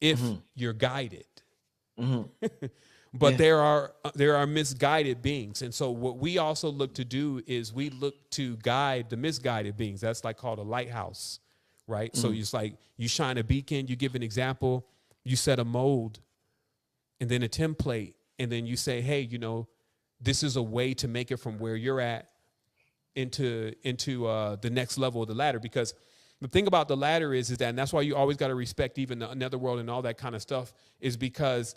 if you're guided. Yeah. But there are misguided beings. And so what we also look to do is we look to guide the misguided beings. That's like called a lighthouse, right? So it's like you shine a beacon, you give an example, you set a mold and then a template, and then you say, hey, you know, this is a way to make it from where you're at into the next level of the ladder. Because the thing about the ladder is that, and that's why you always got to respect even the netherworld and all that kind of stuff, is because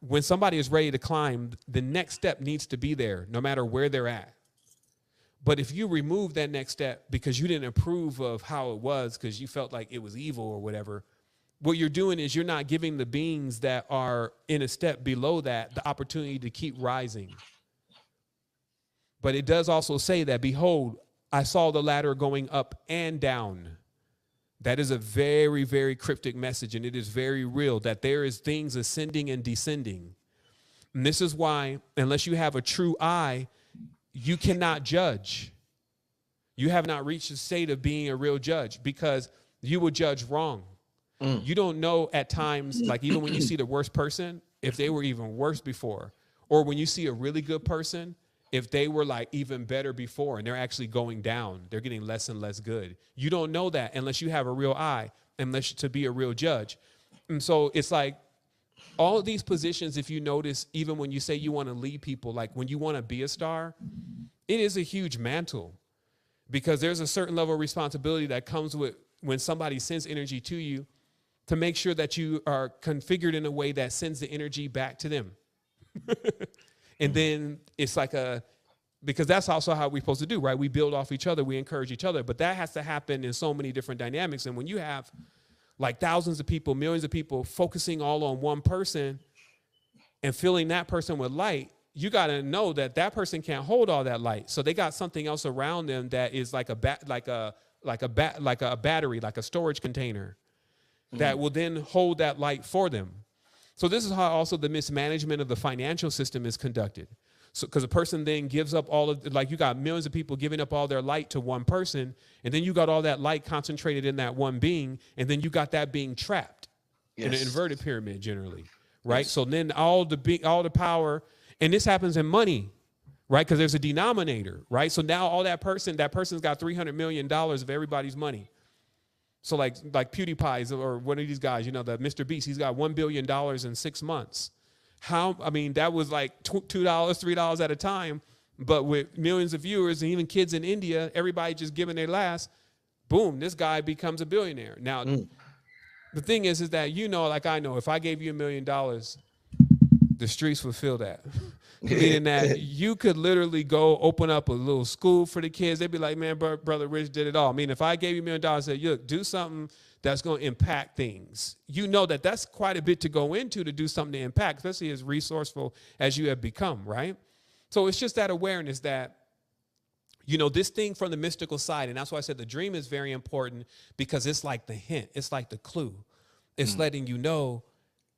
when somebody is ready to climb, the next step needs to be there no matter where they're at. But if you remove that next step because you didn't approve of how it was, because you felt like it was evil or whatever, what you're doing is you're not giving the beings that are in a step below that the opportunity to keep rising. But it does also say that, behold, I saw the ladder going up and down. That is a very, very cryptic message, and it is very real that there is things ascending and descending. And this is why, unless you have a true eye, you cannot judge. You have not reached the state of being a real judge, because you will judge wrong. You don't know at times, like even when you see the worst person, if they were even worse before, or when you see a really good person, if they were like even better before and they're actually going down, they're getting less and less good. You don't know that unless you have a real eye, unless to be a real judge. And so it's like all of these positions, if you notice, even when you say you want to lead people, like when you want to be a star, it is a huge mantle, because there's a certain level of responsibility that comes with when somebody sends energy to you, to make sure that you are configured in a way that sends the energy back to them. And then it's like because that's also how we're supposed to do, right? We build off each other, we encourage each other, but that has to happen in so many different dynamics. And when you have like thousands of people, millions of people focusing all on one person and filling that person with light, you got to know that that person can't hold all that light. So they got something else around them that is like a battery, like a storage container that will then hold that light for them. So this is how also the mismanagement of the financial system is conducted. So because a person then gives up all of, like you got millions of people giving up all their light to one person, and then you got all that light concentrated in that one being, and then you got that being trapped in an inverted pyramid generally, right? Yes. So then all the power, and this happens in money, right? Because there's a denominator, right? So now all that person's got $300 million of everybody's money. So like PewDiePie's or one of these guys, you know, the Mr. Beast, he's got $1 billion in 6 months. That was like $2, $3 at a time, but with millions of viewers and even kids in India, everybody just giving their last, boom, this guy becomes a billionaire. Now, the thing is that, you know, like I know, if I gave you $1 million, the streets would feel that. Meaning that you could literally go open up a little school for the kids. They'd be like, man, Brother Rich did it all. I mean, if I gave you $1 million and said, look, do something that's going to impact things, you know that that's quite a bit to go into to do something to impact, especially as resourceful as you have become, right? So it's just that awareness that, you know, this thing from the mystical side, and that's why I said the dream is very important, because it's like the hint. It's like the clue. It's letting you know,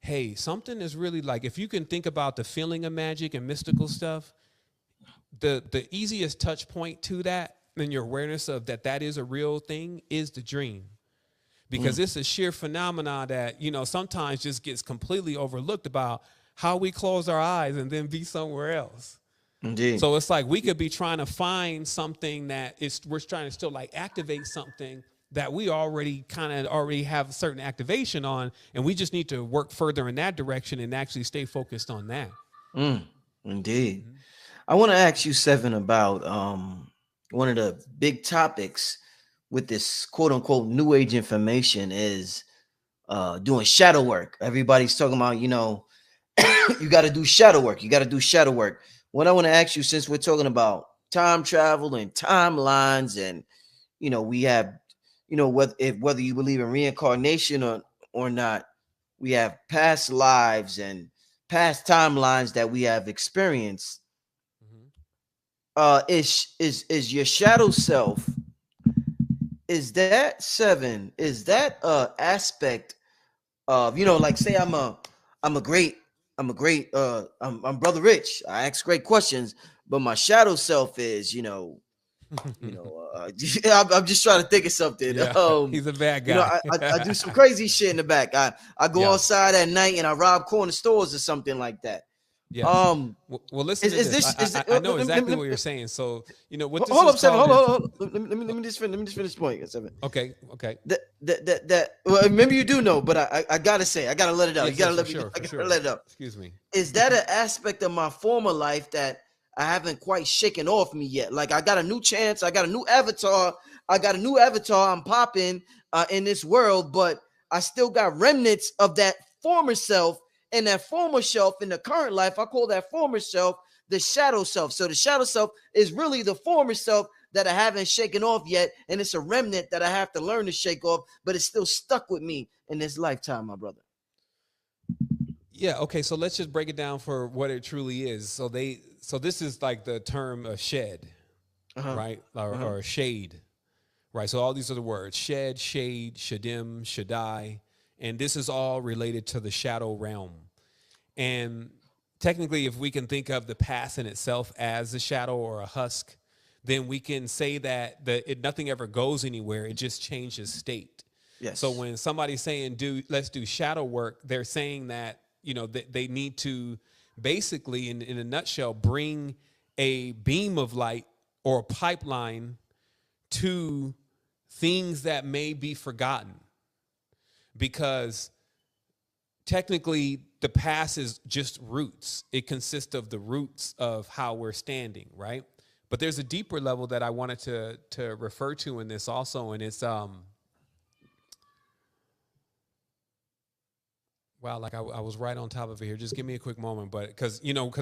hey, something is really like, if you can think about the feeling of magic and mystical stuff, the easiest touch point to that and your awareness of that is a real thing is the dream. Because it's a sheer phenomena that, you know, sometimes just gets completely overlooked about how we close our eyes and then be somewhere else. Indeed. So it's like we could be trying to find something we're trying to still like activate something that we already have a certain activation on, and we just need to work further in that direction and actually stay focused on that. Indeed. I want to ask you, Sevan, about one of the big topics with this quote unquote new age information is doing shadow work. Everybody's talking about, you know, you got to do shadow work. You got to do shadow work. What I want to ask you, since we're talking about time travel and timelines, and, you know, we have, you know, whether you believe in reincarnation or not, we have past lives and past timelines that we have experienced. Is your shadow self, is that Sevan? Is that aspect of, you know, like say I'm Brother Rich. I ask great questions, but my shadow self is, you know, You know, I'm just trying to think of something. Yeah, he's a bad guy. You know, I do some crazy shit in the back. I go outside at night and I rob corner stores or something like that. Yes. Well, listen to this. I know exactly what you're saying. So, you know, what this hold is up, Sevan. called Hold on. Let me just finish this point, Sevan. Okay. Well, maybe you do know, but I gotta say, I gotta let it out. Yes, You gotta yes, let for me. sure, I gotta sure. let it out. Excuse me. Is that an aspect of my former life that I haven't quite shaken off me yet? Like I got a new chance. I got a new avatar. I'm popping in this world, but I still got remnants of that former self. And that former self in the current life, I call that former self the shadow self. So the shadow self is really the former self that I haven't shaken off yet. And it's a remnant that I have to learn to shake off, but it's still stuck with me in this lifetime, my brother. Yeah. Okay. So let's just break it down for what it truly is. So this is like the term shed, right? Or shade, right? So all these are the words: shed, shade, shadim, shaddai. And this is all related to the shadow realm. And technically, if we can think of the past in itself as a shadow or a husk, then we can say that nothing ever goes anywhere. It just changes state. Yes. So when somebody's saying, let's do shadow work, they're saying that, you know, they need to basically, in a nutshell, bring a beam of light or a pipeline to things that may be forgotten. Because technically, the past is just roots. It consists of the roots of how we're standing, right? But there's a deeper level that I wanted to refer to in this also, and it's wow, like I was right on top of it here. Just give me a quick moment, but because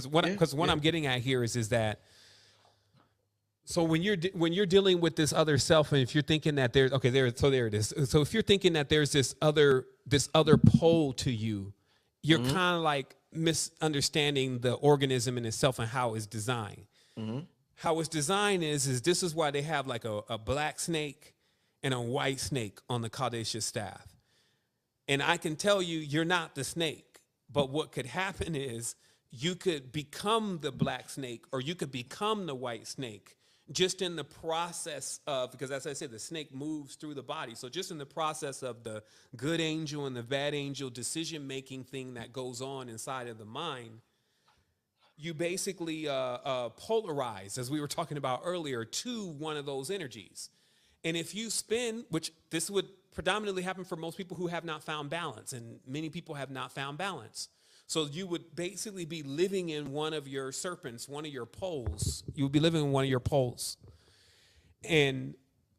what I'm getting at here is that. So when you're dealing with this other self, and if you're thinking that there it is. So if you're thinking that there's this other pole to you, you're kind of like misunderstanding the organism in itself and how it's designed. How it's designed is this is why they have like a black snake and a white snake on the Kadesha staff. And I can tell you, you're not the snake, but what could happen is you could become the black snake or you could become the white snake. Just in the process of, because as I said, the snake moves through the body. So just in the process of the good angel and the bad angel decision-making thing that goes on inside of the mind, you basically polarize, as we were talking about earlier, to one of those energies. And if you spin, which this would predominantly happen for most people who have not found balance, and many people have not found balance. So you would basically be living in one of your serpents, one of your poles. You would be living in one of your poles. And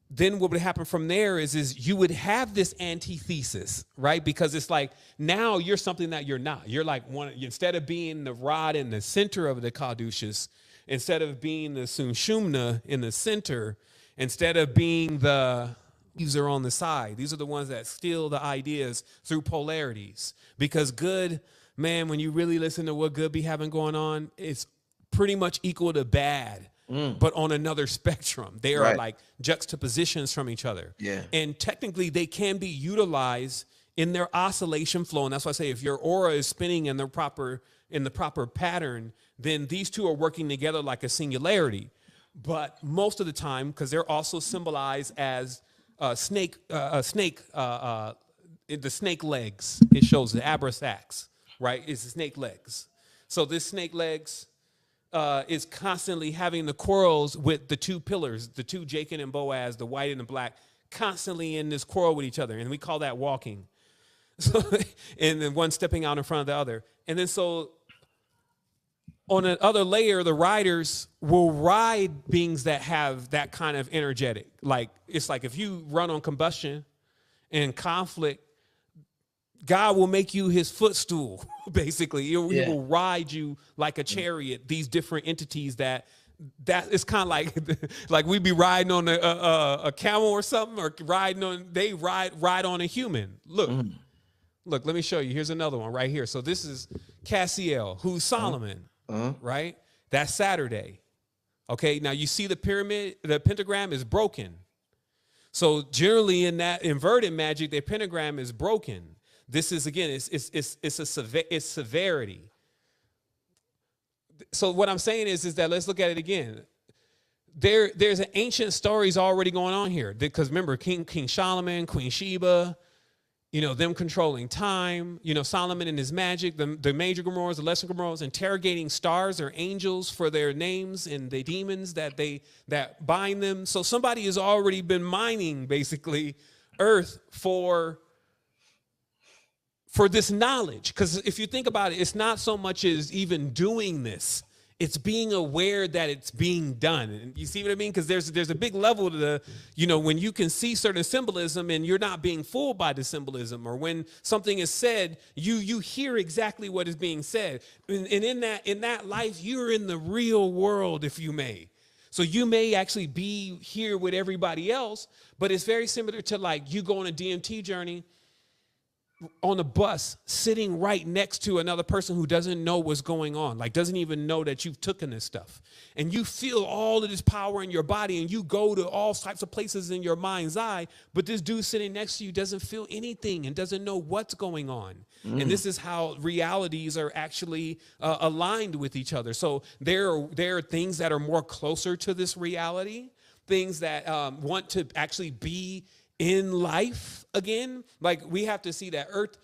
then what would happen from there is you would have this antithesis, right? Because it's like now you're something that you're not. You're like instead of being the rod in the center of the Caduceus, instead of being the Sunshumna in the center, instead of being the leaves are on the side. These are the ones that steal the ideas through polarities. Because good, man, when you really listen to what good be having going on, it's pretty much equal to bad, but on another spectrum. They are like juxtapositions from each other. Yeah. And technically, they can be utilized in their oscillation flow. And that's why I say if your aura is spinning in the proper pattern, then these two are working together like a singularity. But most of the time, because they're also symbolized as the snake legs. It shows the abrasax. Right, is the snake legs. So this snake legs is constantly having the quarrels with the two pillars, the two Jachin and Boaz, the white and the black, constantly in this quarrel with each other. And we call that walking. So, and then one stepping out in front of the other. And then so on another layer, the riders will ride beings that have that kind of energetic. Like, it's like if you run on combustion and conflict, God will make you his footstool, basically. He will ride you like a chariot, these different entities that it's kind of like we be riding on a camel or something, or they ride on a human. Look, let me show you. Here's another one right here. So this is Cassiel, who's Solomon, right? That's Saturday. Okay, now you see the pyramid, the pentagram is broken. So generally in that inverted magic, the pentagram is broken. This is, again, it's severity. So what I'm saying is that let's look at it again. there's an ancient stories already going on here, because remember King Solomon, Queen Sheba, you know, them controlling time, you know, Solomon and his magic, the major Gomorrahs, the lesser Gomorrahs, interrogating stars or angels for their names, and the demons that bind them. So somebody has already been mining basically earth for this knowledge. Because if you think about it, it's not so much as even doing this. It's being aware that it's being done. And you see what I mean? Because there's a big level to the, you know, when you can see certain symbolism and you're not being fooled by the symbolism, or when something is said, you hear exactly what is being said. And in that life, you're in the real world, if you may. So you may actually be here with everybody else, but it's very similar to like you go on a DMT journey on a bus, sitting right next to another person who doesn't know what's going on, like doesn't even know that you've taken this stuff. And you feel all of this power in your body, and you go to all types of places in your mind's eye, but this dude sitting next to you doesn't feel anything and doesn't know what's going on. And this is how realities are actually aligned with each other. So there are things that are more closer to this reality, things that want to actually be in life again. Like, we have to see that Earth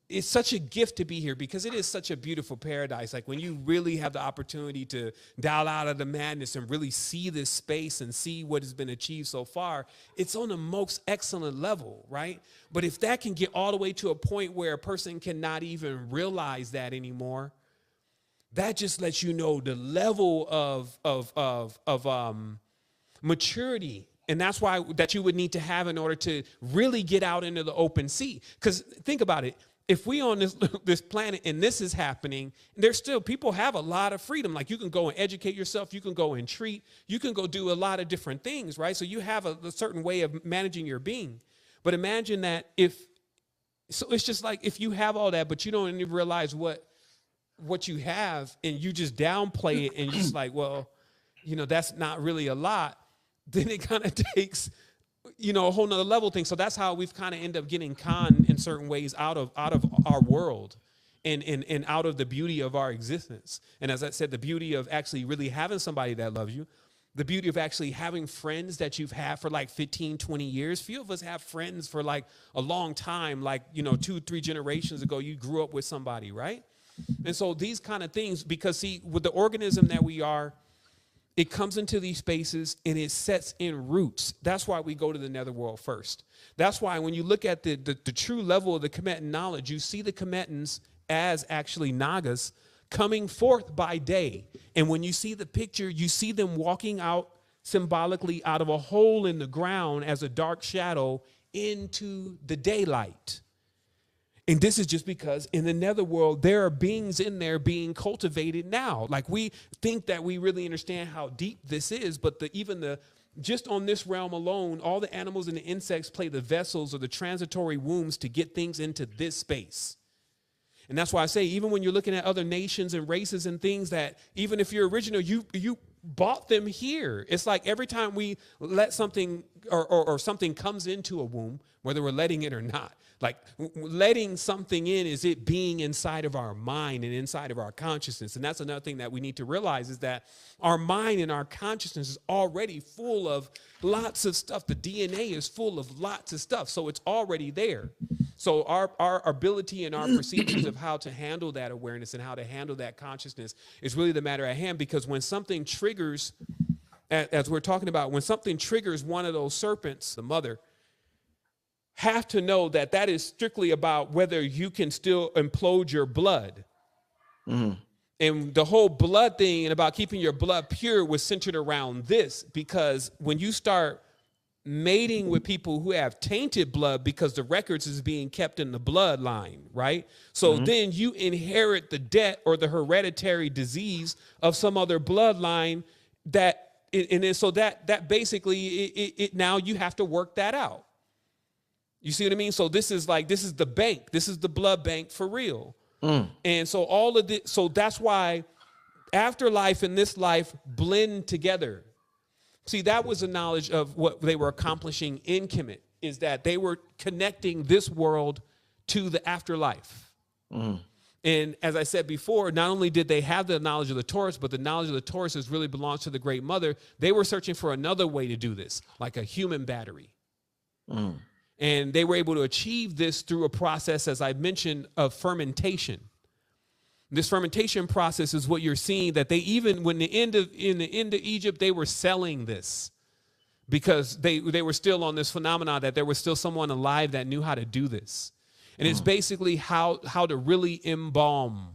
is such a gift to be here, because it is such a beautiful paradise. Like, when you really have the opportunity to dial out of the madness and really see this space and see what has been achieved so far, it's on the most excellent level, right? But if that can get all the way to a point where a person cannot even realize that anymore, that just lets you know the level of maturity. And that's why that you would need to have in order to really get out into the open sea. Because think about it. If we on this planet and this is happening, there's still, people have a lot of freedom. Like, you can go and educate yourself. You can go and treat. You can go do a lot of different things, right? So you have a certain way of managing your being. But imagine that so it's just like if you have all that, but you don't even realize what you have, and you just downplay it, and you're just like, well, you know, that's not really a lot. Then it kind of takes, you know, a whole nother level thing. So that's how we've kind of end up getting conned in certain ways out of our world and out of the beauty of our existence. And as I said, the beauty of actually really having somebody that loves you, the beauty of actually having friends that you've had for like 15, 20 years. Few of us have friends for like a long time, like, you know, 2-3 generations ago, you grew up with somebody, right? And so these kind of things, because see, with the organism that we are, it comes into these spaces and it sets in roots. That's why we go to the netherworld first. That's why when you look at the true level of the Kemetan knowledge, you see the Kemetans as actually Nagas coming forth by day. And when you see the picture, you see them walking out symbolically out of a hole in the ground as a dark shadow into the daylight. And this is just because in the netherworld, there are beings in there being cultivated now. Like, we think that we really understand how deep this is, but just on this realm alone, all the animals and the insects play the vessels or the transitory wombs to get things into this space. And that's why I say, even when you're looking at other nations and races and things, that even if you're original, you bought them here. It's like every time we let something or something comes into a womb, whether we're letting it or not, like letting something in is it being inside of our mind and inside of our consciousness. And that's another thing that we need to realize, is that our mind and our consciousness is already full of lots of stuff. The DNA is full of lots of stuff. So it's already there. So our ability and our procedures of how to handle that awareness and how to handle that consciousness is really the matter at hand. Because when something triggers, as we're talking about, when something triggers one of those serpents, the mother, have to know that that is strictly about whether you can still implode your blood. Mm-hmm. And the whole blood thing and about keeping your blood pure was centered around this, because when you start mating with people who have tainted blood, because the records is being kept in the bloodline, right? So then you inherit the debt or the hereditary disease of some other bloodline so that basically now you have to work that out. You see what I mean? So this is the bank. This is the blood bank for real. And so all of this, so that's why afterlife and this life blend together. See, that was the knowledge of what they were accomplishing in Kemet, is that they were connecting this world to the afterlife. And as I said before, not only did they have the knowledge of the Taurus, but the knowledge of the Taurus really belongs to the Great Mother. They were searching for another way to do this, like a human battery. And they were able to achieve this through a process, as I mentioned, of fermentation. This fermentation process is what you're seeing, that they even in the end of Egypt, they were selling this because they were still on this phenomenon that there was still someone alive that knew how to do this. And it's basically how to really embalm.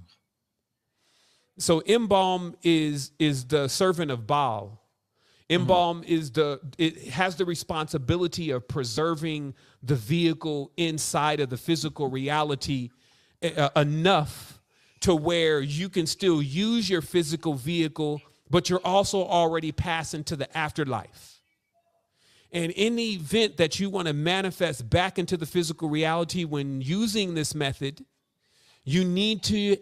So embalm is the servant of Baal. Embalm it has the responsibility of preserving the vehicle inside of the physical reality enough to where you can still use your physical vehicle, but you're also already passing to the afterlife. And in the event that you want to manifest back into the physical reality when using this method, you need to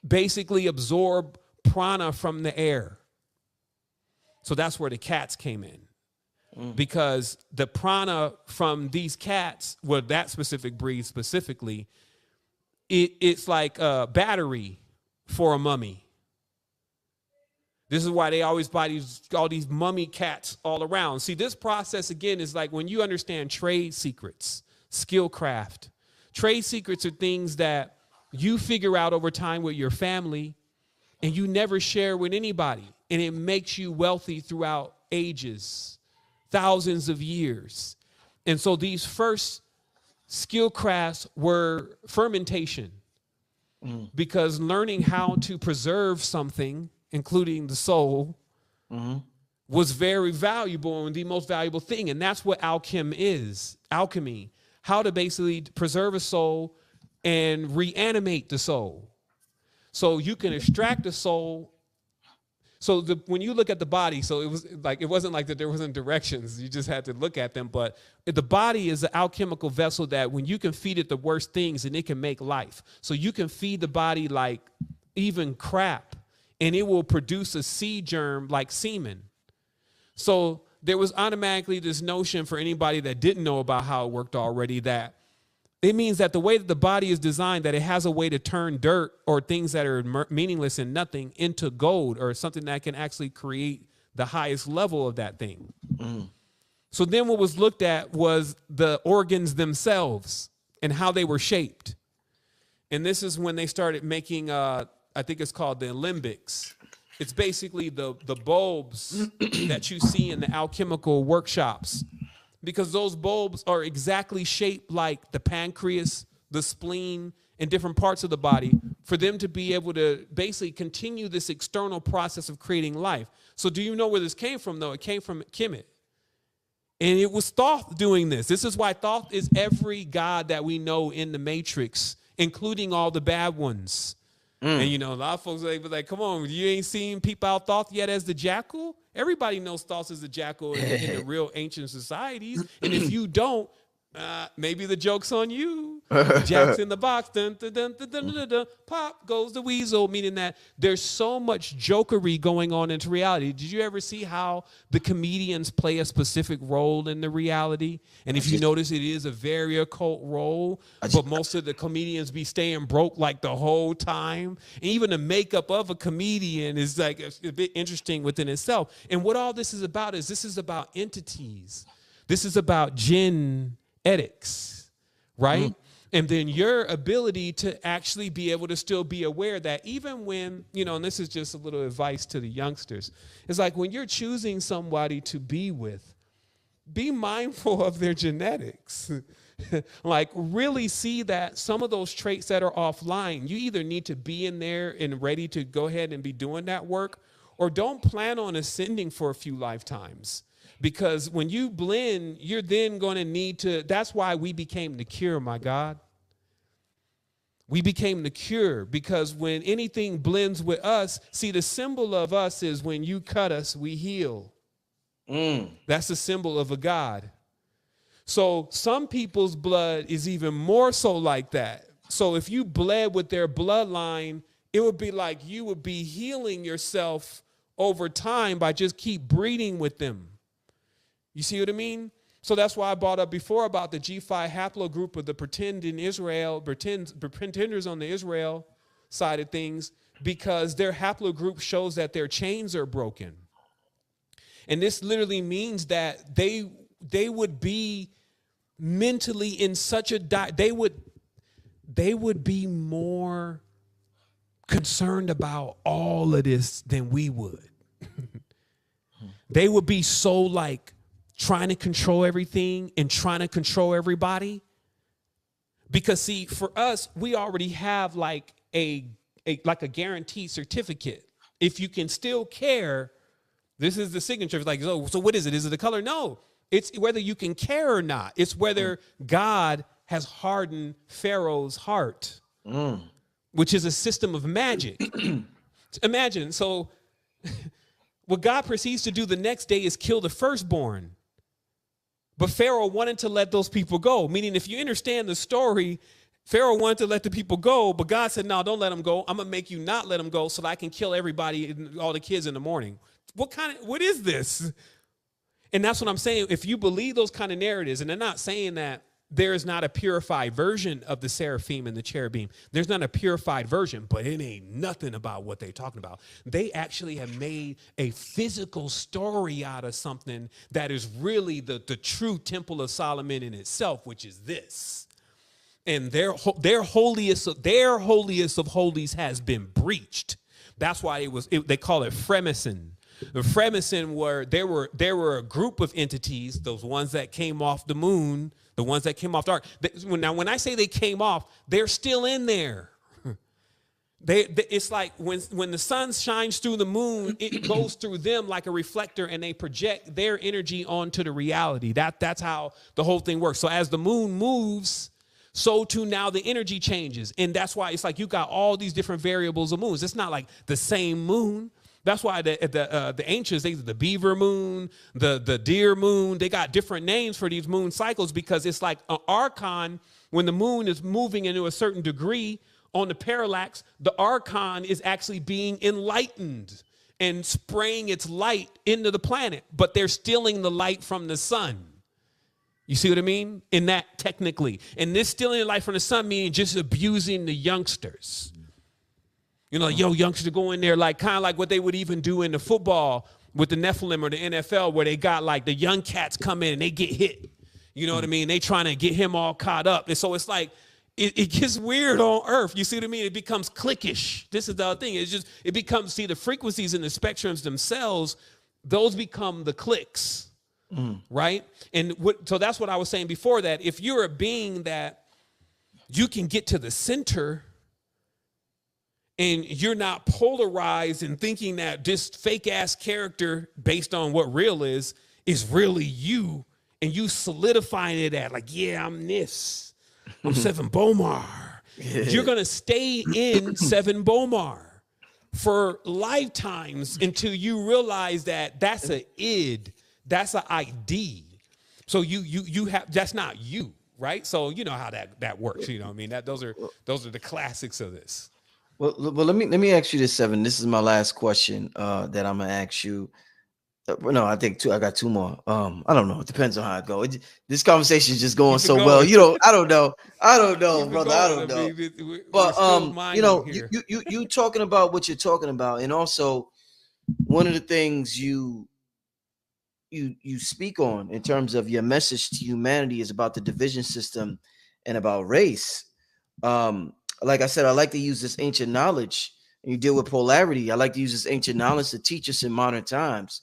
basically absorb prana from the air. So that's where the cats came in. Because the prana from these cats, well, that specific breed specifically, it's like a battery for a mummy. This is why they always buy all these mummy cats all around. See, this process, again, is like when you understand trade secrets, skill craft. Trade secrets are things that you figure out over time with your family and you never share with anybody. And it makes you wealthy throughout ages, thousands of years. And so these first skill crafts were fermentation. Because learning how to preserve something, including the soul, was very valuable and the most valuable thing. And that's what alchem is, alchemy, how to basically preserve a soul and reanimate the soul. So you can extract the soul. So when you look at the body, so it wasn't like that there wasn't directions. You just had to look at them. But the body is an alchemical vessel that when you can feed it the worst things and it can make life. So you can feed the body like even crap and it will produce a seed germ like semen. So there was automatically this notion for anybody that didn't know about how it worked already that it means that the way that the body is designed, that it has a way to turn dirt or things that are meaningless and nothing into gold or something that can actually create the highest level of that thing. So then what was looked at was the organs themselves and how they were shaped. And this is when they started making, I think it's called the limbics. It's basically the bulbs that you see in the alchemical workshops. Because those bulbs are exactly shaped like the pancreas, the spleen, and different parts of the body for them to be able to basically continue this external process of creating life. So do you know where this came from, though? It came from Kemet. And it was Thoth doing this. This is why Thoth is every god that we know in the Matrix, including all the bad ones. And, you know, a lot of folks be like, come on, you ain't seen peep out Thoth yet as the jackal? Everybody knows Thoth is the jackal in the real ancient societies. And if you don't, maybe the joke's on you. Jack's in the box. Dun, dun, dun, dun, dun, dun, dun, pop goes the weasel, meaning that there's so much jokery going on into reality. Did you ever see how the comedians play a specific role in the reality? And if you notice, it is a very occult role, but most of the comedians be staying broke like the whole time. And even the makeup of a comedian is like a bit interesting within itself. And what all this is about is this is about entities. This is about genetics, right? And then your ability to actually be able to still be aware that even when, you know, and this is just a little advice to the youngsters, it's like when you're choosing somebody to be with, be mindful of their genetics. Like really see that some of those traits that are offline, you either need to be in there and ready to go ahead and be doing that work, or don't plan on ascending for a few lifetimes. Because when you blend, you're then going to need to, that's why we became the cure, my God. We became the cure because when anything blends with us, see, the symbol of us is when you cut us, we heal. That's a symbol of a God. So some people's blood is even more so like that. So if you bled with their bloodline, it would be like you would be healing yourself over time by just keep breeding with them. You see what I mean? So that's why I brought up before about the G5 haplogroup of the pretenders on the Israel side of things because their haplogroup shows that their chains are broken. And this literally means that they would be mentally in such a they would be more concerned about all of this than we would. They would be so like trying to control everything and trying to control everybody. Because see, for us, we already have like a guaranteed certificate. If you can still care, this is the signature. It's like, so what is it? Is it the color? No, it's whether you can care or not. It's whether God has hardened Pharaoh's heart, which is a system of magic. Imagine, so what God proceeds to do the next day is kill the firstborn. But Pharaoh wanted to let those people go, meaning if you understand the story, Pharaoh wanted to let the people go, but God said, no, don't let them go. I'm going to make you not let them go so that I can kill everybody, all the kids in the morning. What is this? And that's what I'm saying. If you believe those kind of narratives, and they're not saying that there is not a purified version of the seraphim and the cherubim. There's not a purified version, but it ain't nothing about what they're talking about. They actually have made a physical story out of something that is really the true Temple of Solomon in itself, which is this. And their holiest of holies has been breached. That's why they call it Freemason. The Freemason were a group of entities, those ones that came off the moon, the ones that came off the ark. Now, when I say they came off, they're still in there. It's like when the sun shines through the moon, it goes through them like a reflector, and they project their energy onto the reality. That's how the whole thing works. So as the moon moves, so too now the energy changes. And that's why it's like you got all these different variables of moons. It's not like the same moon. That's why the ancients, the beaver moon, the deer moon, they got different names for these moon cycles because it's like an archon. When the moon is moving into a certain degree on the parallax, the archon is actually being enlightened and spraying its light into the planet, but they're stealing the light from the sun. You see what I mean? In that technically. And this stealing the light from the sun meaning just abusing the youngsters. You know, youngsters go in there like kind of like what they would even do in the football with the Nephilim or the NFL where they got like the young cats come in and they get hit. You know what I mean? They trying to get him all caught up. And so it's like, it gets weird on earth. You see what I mean? It becomes cliquish. This is the other thing. It becomes, see, the frequencies and the spectrums themselves, those become the clicks, right? And so that's what I was saying before that. If you're a being that you can get to the center and you're not polarized and thinking that this fake ass character based on what real is really you, and you solidifying it at like, yeah, I'm this. I'm Sevan Bomar. You're going to stay in Sevan Bomar for lifetimes until you realize that that's an id, that's an ID. So you have, that's not you, right? So you know how that works. You know what I mean? Those are the classics of this. Well, let me ask you this, Sevan. This is my last question that I'm gonna ask you. No, I think I got two more. I don't know. It depends on how it goes. This conversation is just going so well. You know, I don't know, brother. I don't know. But you know, you talking about what you're talking about, and also one of the things you speak on in terms of your message to humanity is about the division system and about race. Like I said, I like to use this ancient knowledge, and you deal with polarity. I like to use this ancient knowledge to teach us in modern times.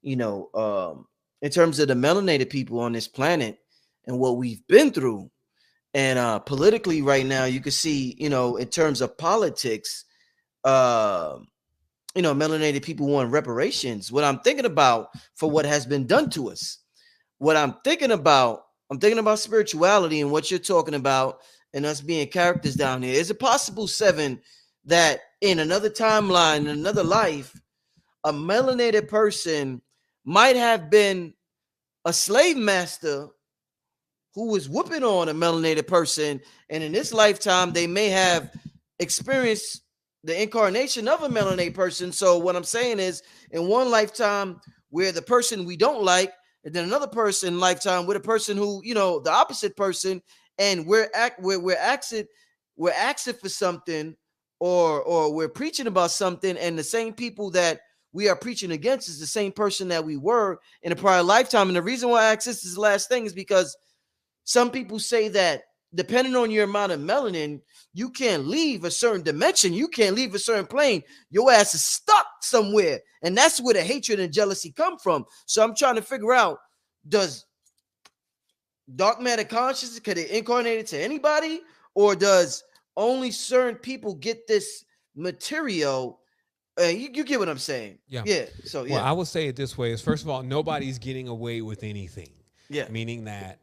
You know, in terms of the melanated people on this planet and what we've been through. And politically right now, you can see, you know, in terms of politics, you know, melanated people want reparations. What I'm thinking about for what has been done to us, I'm thinking about spirituality and what you're talking about and us being characters down here. Is it possible, Sevan, that in another timeline, in another life, a melanated person might have been a slave master who was whooping on a melanated person, and in this lifetime they may have experienced the incarnation of a melanated person? So what I'm saying is, in one lifetime we're the person we don't like, and then another person lifetime with a person who, you know, the opposite person, and we're asking for something or we're preaching about something, and the same people that we are preaching against is the same person that we were in a prior lifetime. And the reason why I ask this is the last thing is because some people say that depending on your amount of melanin, you can't leave a certain dimension. You can't leave a certain plane. Your ass is stuck somewhere. And that's where the hatred and jealousy come from. So I'm trying to figure out, does dark matter consciousness, could it incarnate it to anybody? Or does only certain people get this material? You get what I'm saying? Yeah. Yeah. So, yeah. Well, I would say it this way is, first of all, nobody's getting away with anything. Yeah. Meaning that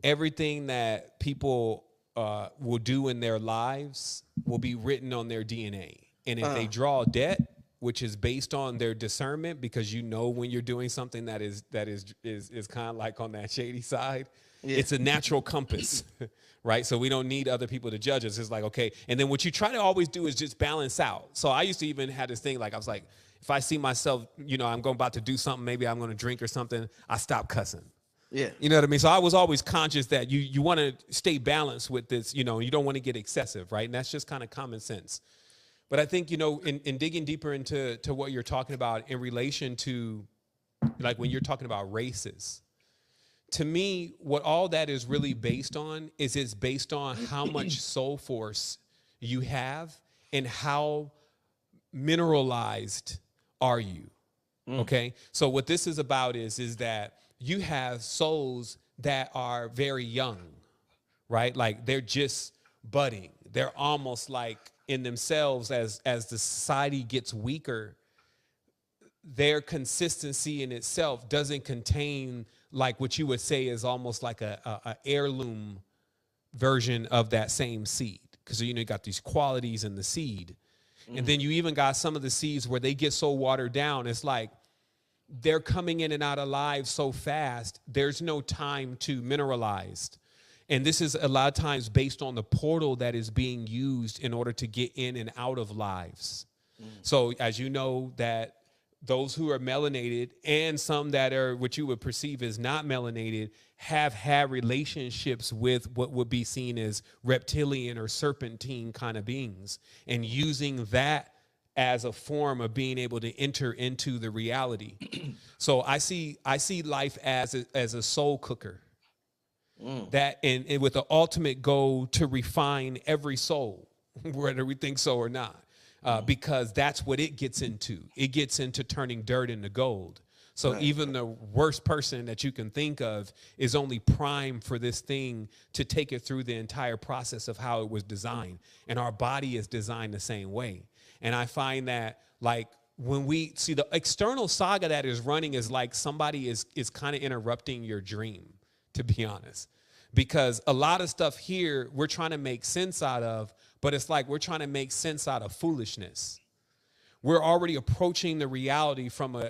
everything that people will do in their lives will be written on their DNA. And if they draw debt, which is based on their discernment, because you know when you're doing something that is kind of like on that shady side, it's a natural compass, right? So we don't need other people to judge us. It's like, okay. And then what you try to always do is just balance out. So I used to even have this thing, like I was like, if I see myself, you know, I'm about to do something, maybe I'm going to drink or something, I stop cussing. Yeah. You know what I mean? So I was always conscious that you want to stay balanced with this, you know, you don't want to get excessive, right? And that's just kind of common sense. But I think, you know, in digging deeper into what you're talking about in relation to, like when you're talking about races, to me, what all that is really based on is it's based on how much soul force you have and how mineralized are you, okay? So what this is about is that you have souls that are very young, right? Like they're just budding. They're almost like in themselves as the society gets weaker, their consistency in itself doesn't contain like what you would say is almost like a heirloom version of that same seed. Because, you know, you got these qualities in the seed. And then you even got some of the seeds where they get so watered down, it's like they're coming in and out of lives so fast, there's no time to mineralize. And this is a lot of times based on the portal that is being used in order to get in and out of lives. So as you know, that those who are melanated and some that are what you would perceive as not melanated have had relationships with what would be seen as reptilian or serpentine kind of beings, and using that as a form of being able to enter into the reality. So I see life as a soul cooker, that and with the ultimate goal to refine every soul, whether we think so or not. Because that's what it gets into. It gets into turning dirt into gold. So even the worst person that you can think of is only primed for this thing to take it through the entire process of how it was designed. And our body is designed the same way. And I find that, like, when we see the external saga that is running is like somebody is kind of interrupting your dream, to be honest. Because a lot of stuff here we're trying to make sense out of, but it's like we're trying to make sense out of foolishness. We're already approaching the reality from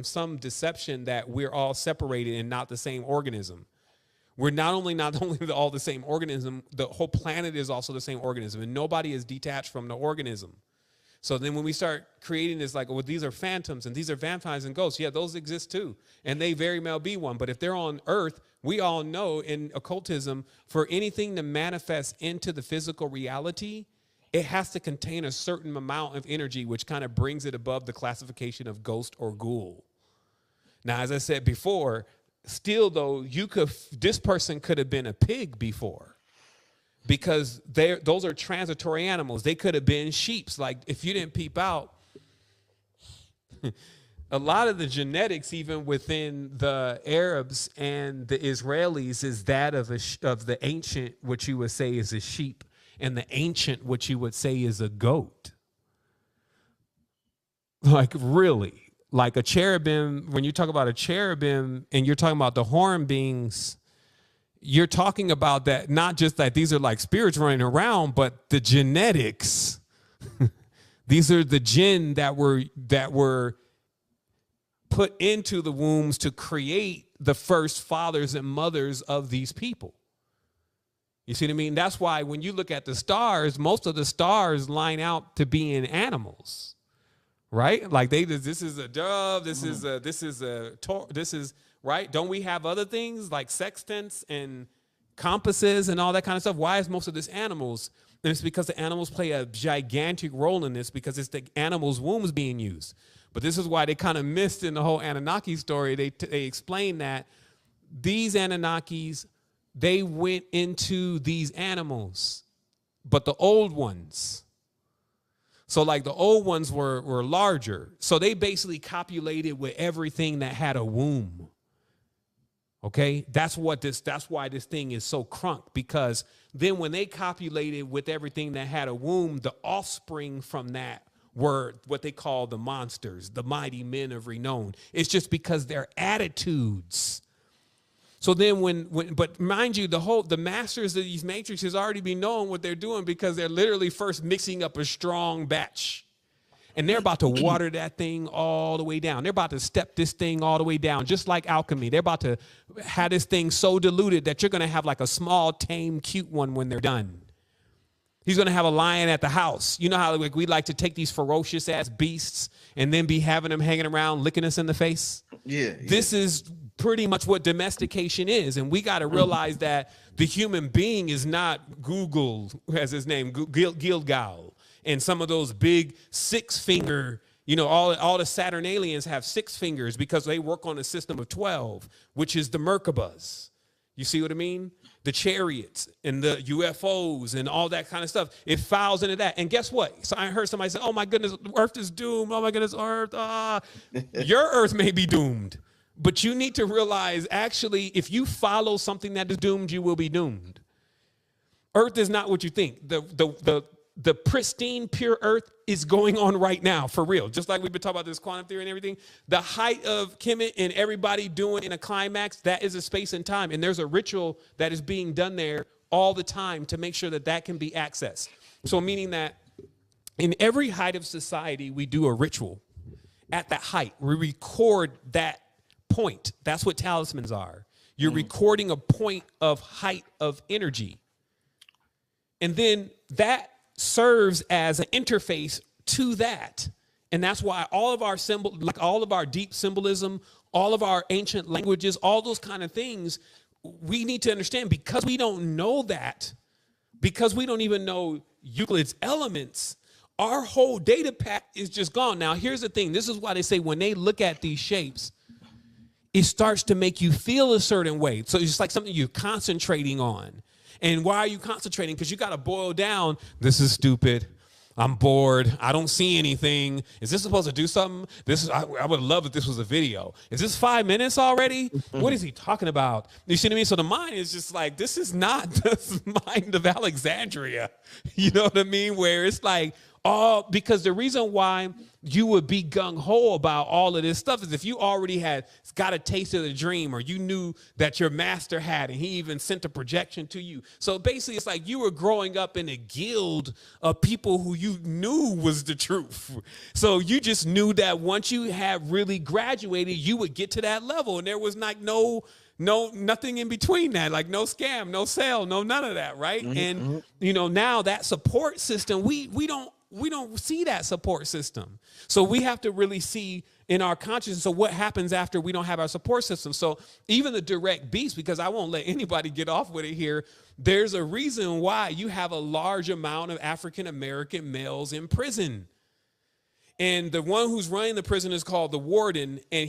some deception that we're all separated and not the same organism. We're not only all the same organism, the whole planet is also the same organism, and nobody is detached from the organism. So then when we start creating this, like, well, these are phantoms and these are vampires and ghosts. Yeah, those exist too. And they very well be one. But if they're on Earth, we all know in occultism, for anything to manifest into the physical reality, it has to contain a certain amount of energy, which kind of brings it above the classification of ghost or ghoul. Now, as I said before, still though, this person could have been a pig before. Because those are transitory animals. They could have been sheeps. Like, if you didn't peep out, a lot of the genetics, even within the Arabs and the Israelis, is that of the ancient, what you would say is a sheep, and the ancient, what you would say is a goat. Like, really. Like a cherubim, when you talk about a cherubim and you're talking about the horn beings, you're talking about that, not just that these are like spirits running around, but the genetics. These are the jinn that were put into the wombs to create the first fathers and mothers of these people. You see what I mean? That's why when you look at the stars, most of the stars line out to being animals, right? Like this is a dove, this is right. Don't we have other things like sextants and compasses and all that kind of stuff. Why is most of this animals? And it's because the animals play a gigantic role in this, because it's the animals' wombs being used. But this is why they kind of missed in the whole Anunnaki story. They explained that these Anunnakis, they went into these animals, but the old ones. So like the old ones were larger. So they basically copulated with everything that had a womb. Okay, that's why this thing is so crunk, because then when they copulated with everything that had a womb, the offspring from that were what they call the monsters, the mighty men of renown. It's just because their attitudes. So then but mind you, the masters of these matrices already be knowing what they're doing, because they're literally first mixing up a strong batch. And they're about to water that thing all the way down. They're about to step this thing all the way down, just like alchemy. They're about to have this thing so diluted that you're going to have like a small, tame, cute one when they're done. He's going to have a lion at the house. You know how we like to take these ferocious ass beasts and then be having them hanging around licking us in the face? Yeah. This is pretty much what domestication is. And we got to realize that the human being is not Google, as his name, Gilgal. And some of those big 6-finger, all the Saturn aliens have 6 fingers because they work on a system of 12, which is the Merkabas. You see what I mean? The chariots and the UFOs and all that kind of stuff. It files into that. And guess what? So I heard somebody say, oh, my goodness, Earth is doomed. Oh, my goodness, Earth. Your Earth may be doomed. But you need to realize, actually, if you follow something that is doomed, you will be doomed. Earth is not what you think. The pristine, pure Earth is going on right now, for real. Just like we've been talking about this quantum theory and everything. The height of Kemet and everybody doing in a climax, that is a space and time. And there's a ritual that is being done there all the time to make sure that that can be accessed. So meaning that in every height of society, we do a ritual at that height. We record that point. That's what talismans are. You're recording a point of height of energy. And then that serves as an interface to that. And that's why all of our symbol, like all of our deep symbolism, all of our ancient languages, all those kind of things, we need to understand, because we don't know that, because we don't even know Euclid's elements, our whole data pack is just gone. Now, here's the thing. This is why they say when they look at these shapes, it starts to make you feel a certain way. So it's like something you're concentrating on. And why are you concentrating? Because you got to boil down, this is stupid. I'm bored. I don't see anything. Is this supposed to do something? I would love if this was a video. Is this 5 minutes already? What is he talking about? You see what I mean? So the mind is just like, this is not the mind of Alexandria. You know what I mean? Where it's like, because the reason why you would be gung-ho about all of this stuff is if you already had got a taste of the dream, or you knew that your master had, and he even sent a projection to you. So basically, it's like you were growing up in a guild of people who you knew was the truth. So you just knew that once you had really graduated, you would get to that level, and there was like nothing in between that, like no scam, no sale, no none of that, right? And now that support system, we don't see that support system. So we have to really see in our consciousness, so what happens after we don't have our support system? So even the direct beast, because I won't let anybody get off with it here, there's a reason why you have a large amount of African-American males in prison. And the one who's running the prison is called the warden, and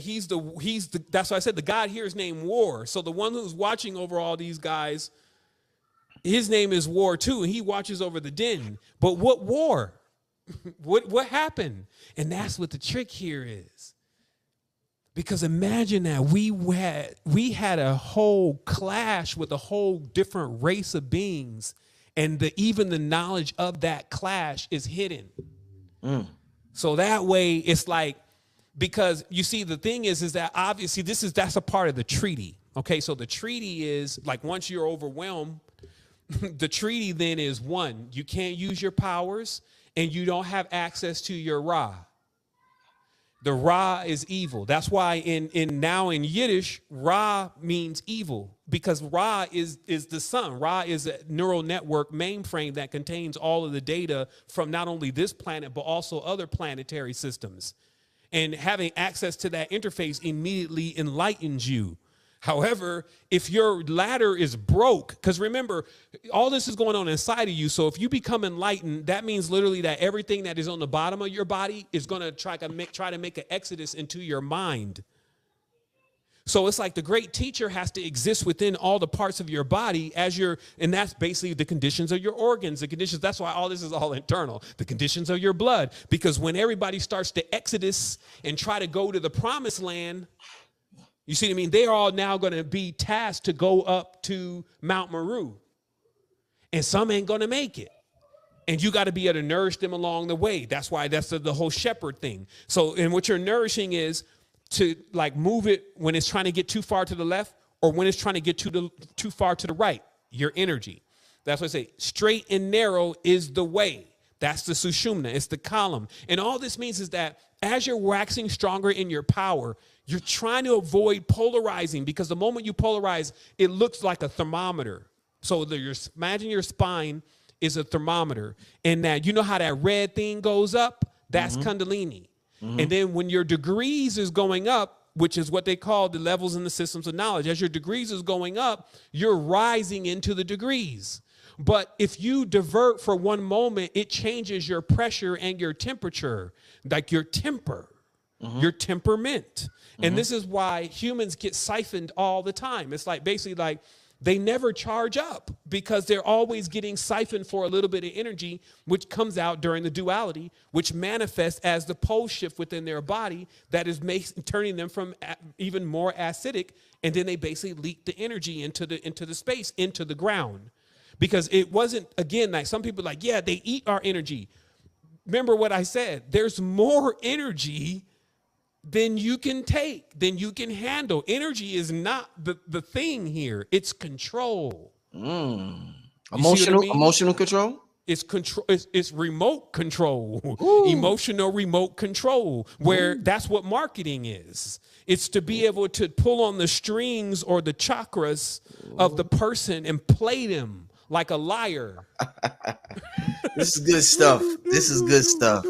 that's why I said the God here is named War. So the one who's watching over all these guys, his name is War too, and he watches over the den. But what war? What happened? And that's what the trick here is. Because imagine that we had a whole clash with a whole different race of beings, and even the knowledge of that clash is hidden. So that way it's like, because you see, the thing is that obviously that's a part of the treaty. Okay, so the treaty is like, once you're overwhelmed, the treaty then is one, you can't use your powers, and you don't have access to your Ra. The Ra is evil. That's why in Yiddish, Ra means evil, because Ra is the sun. Ra is a neural network mainframe that contains all of the data from not only this planet, but also other planetary systems. And having access to that interface immediately enlightens you. However, if your ladder is broke, because remember, all this is going on inside of you. So if you become enlightened, that means literally that everything that is on the bottom of your body is going to try to make an exodus into your mind. So it's like the great teacher has to exist within all the parts of your body and that's basically the conditions of your organs, the conditions. That's why all this is all internal, the conditions of your blood. Because when everybody starts to exodus and try to go to the promised land, you see what I mean? They are all now going to be tasked to go up to Mount Meru. And some ain't going to make it. And you got to be able to nourish them along the way. That's why that's the whole shepherd thing. So, and what you're nourishing is to like move it when it's trying to get too far to the left or when it's trying to get too far to the right, your energy. That's what I say. Straight and narrow is the way. That's the sushumna. It's the column. And all this means is that as you're waxing stronger in your power, you're trying to avoid polarizing, because the moment you polarize, it looks like a thermometer. So imagine your spine is a thermometer, and that, you know how that red thing goes up? That's Kundalini. And then when your degrees is going up, which is what they call the levels in the systems of knowledge, as your degrees is going up, you're rising into the degrees. But if you divert for one moment, it changes your pressure and your temperature, like your temper, your temperament. And this is why humans get siphoned all the time. It's like basically like they never charge up, because they're always getting siphoned for a little bit of energy, which comes out during the duality, which manifests as the pole shift within their body that is turning them from even more acidic. And then they basically leak the energy into the space, into the ground. Because it wasn't, again, like some people are like, yeah, they eat our energy. Remember what I said, there's more energy than you can take, than you can handle. Energy is not the thing here. It's control. Emotional control? It's control. It's remote control. Ooh. Emotional remote control, where that's what marketing is. It's to be able to pull on the strings or the chakras of the person and play them like a lyre. This is good stuff. This is good stuff.